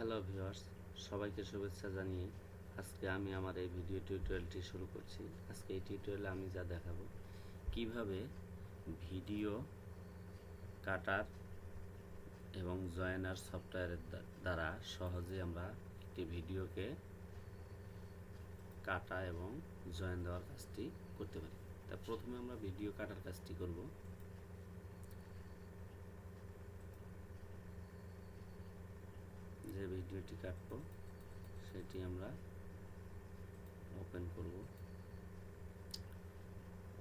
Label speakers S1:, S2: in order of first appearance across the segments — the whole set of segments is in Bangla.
S1: হ্যালো ভিউয়ার্স, সবাইকে শুভেচ্ছা জানিয়ে আজকে আমি আমার এই ভিডিও টিউটোরিয়ালটি শুরু করছি। আজকে এই টিউটোরিয়ালে আমি যা দেখাবো কিভাবে ভিডিও কাটার এবং জয়েনার সফটওয়্যারের দ্বারা সহজে আমরা একটি ভিডিওকে কাটা এবং জয়েন দেওয়ার কাজটি করতে পারি। তা প্রথমে আমরা ভিডিও কাটার কাজটি করব। যে ভিডিওটি কাটবো সেটি আমরা ওপেন করব।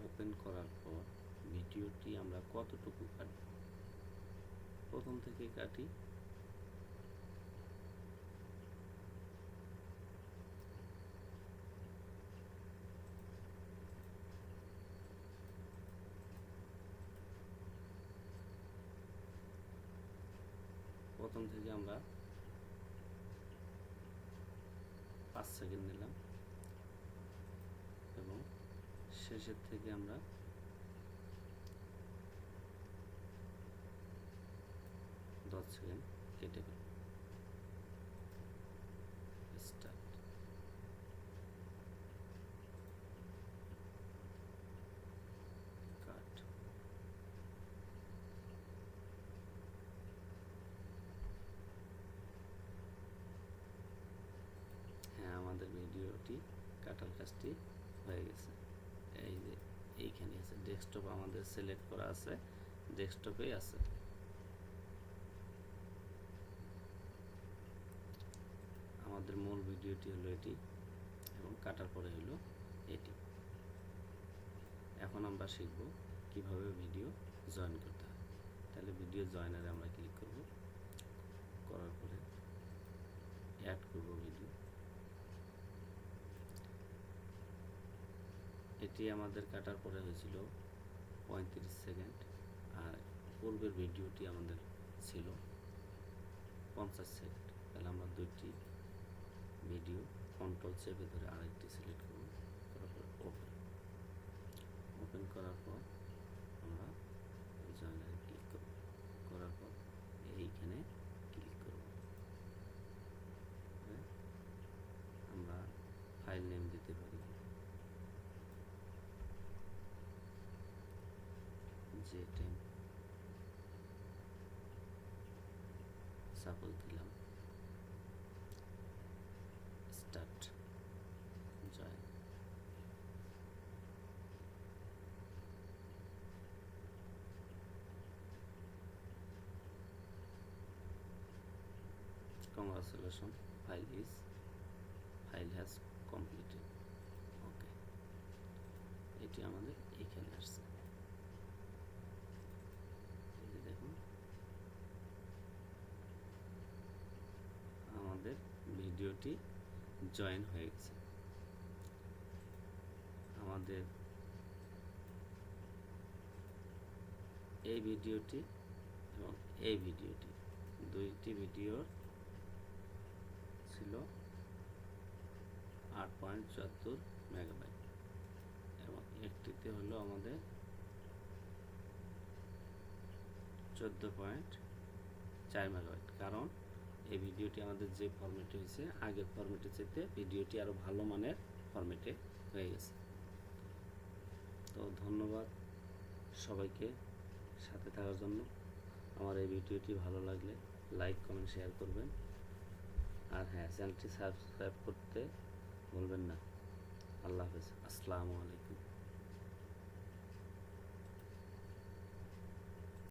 S1: ওপেন করার পর ভিডিওটি আমরা কতটুকু কাটব প্রথম থেকে কাটি। প্রথম থেকে আমরা 5 সেকেন্ড নিলাম এবং শেষের থেকে আমরা 10 সেকেন্ড কেটে ফেলব। স্টার্ট। কাট। হ্যাঁ, আমাদের ভিডিওটি কাটার কাজটি হয়ে গেছে। এই যে এইখানে আছে ডেস্কটপ, আমাদের সিলেক্ট করা আছে, ডেস্কটপেই আছে। আমাদের মূল ভিডিওটি হলো এটি এবং কাটার পরে হলো এটি। এখন আমরা শিখব কিভাবে ভিডিও জয়েন করতে হয়। তাহলে ভিডিও জয়েনারে আমরা ক্লিক করব। করার পরে অ্যাড করব ভিডিও। এটি আমাদের কাটার পরে হয়েছিল 35 সেকেন্ড, আর পূর্বের ভিডিওটি আমাদের ছিল 50 সেকেন্ড। তাহলে আমরা দুইটি ভিডিও কন্ট্রোল চেপে ধরে আরেকটি সিলেক্ট করব। করার পর ওপেন। ওপেন করার পর আমরা জয়েনারে ক্লিক করব। করার পর এইখানে ক্লিক করব। আমরা ফাইল নেম দিতে পারি, J10 সাপোজ দিলাম। Start. Join. Congratulations, file has completed. ওকে, এটি আমাদের এইখানে আসছে। এই যে দেখুন আমাদের ভিডিওটি জয়েন হয়ে গেছে। আমাদের এই ভিডিওটি এবং এই ভিডিওটি, দুইটি ভিডিওর ছিল 8.74 মেগাবাইট এবং একটিতে হলো আমাদের 14.4 মেগাবাইট। কারণ এই ভিডিওটি আমাদের যে ফরম্যাটে হয়েছে আগের ফরম্যাটের চাইতে ভিডিওটি আরও ভালো মানের ফরম্যাটে হয়ে গেছে। তো ধন্যবাদ সবাইকে সাথে থাকার জন্য। আমার এই ভিডিওটি ভালো লাগলে লাইক, কমেন্ট, শেয়ার করবেন। আর হ্যাঁ, চ্যানেলটি সাবস্ক্রাইব করতে ভুলবেন না। আল্লাহ হাফেজ। আসসালামু আলাইকুম।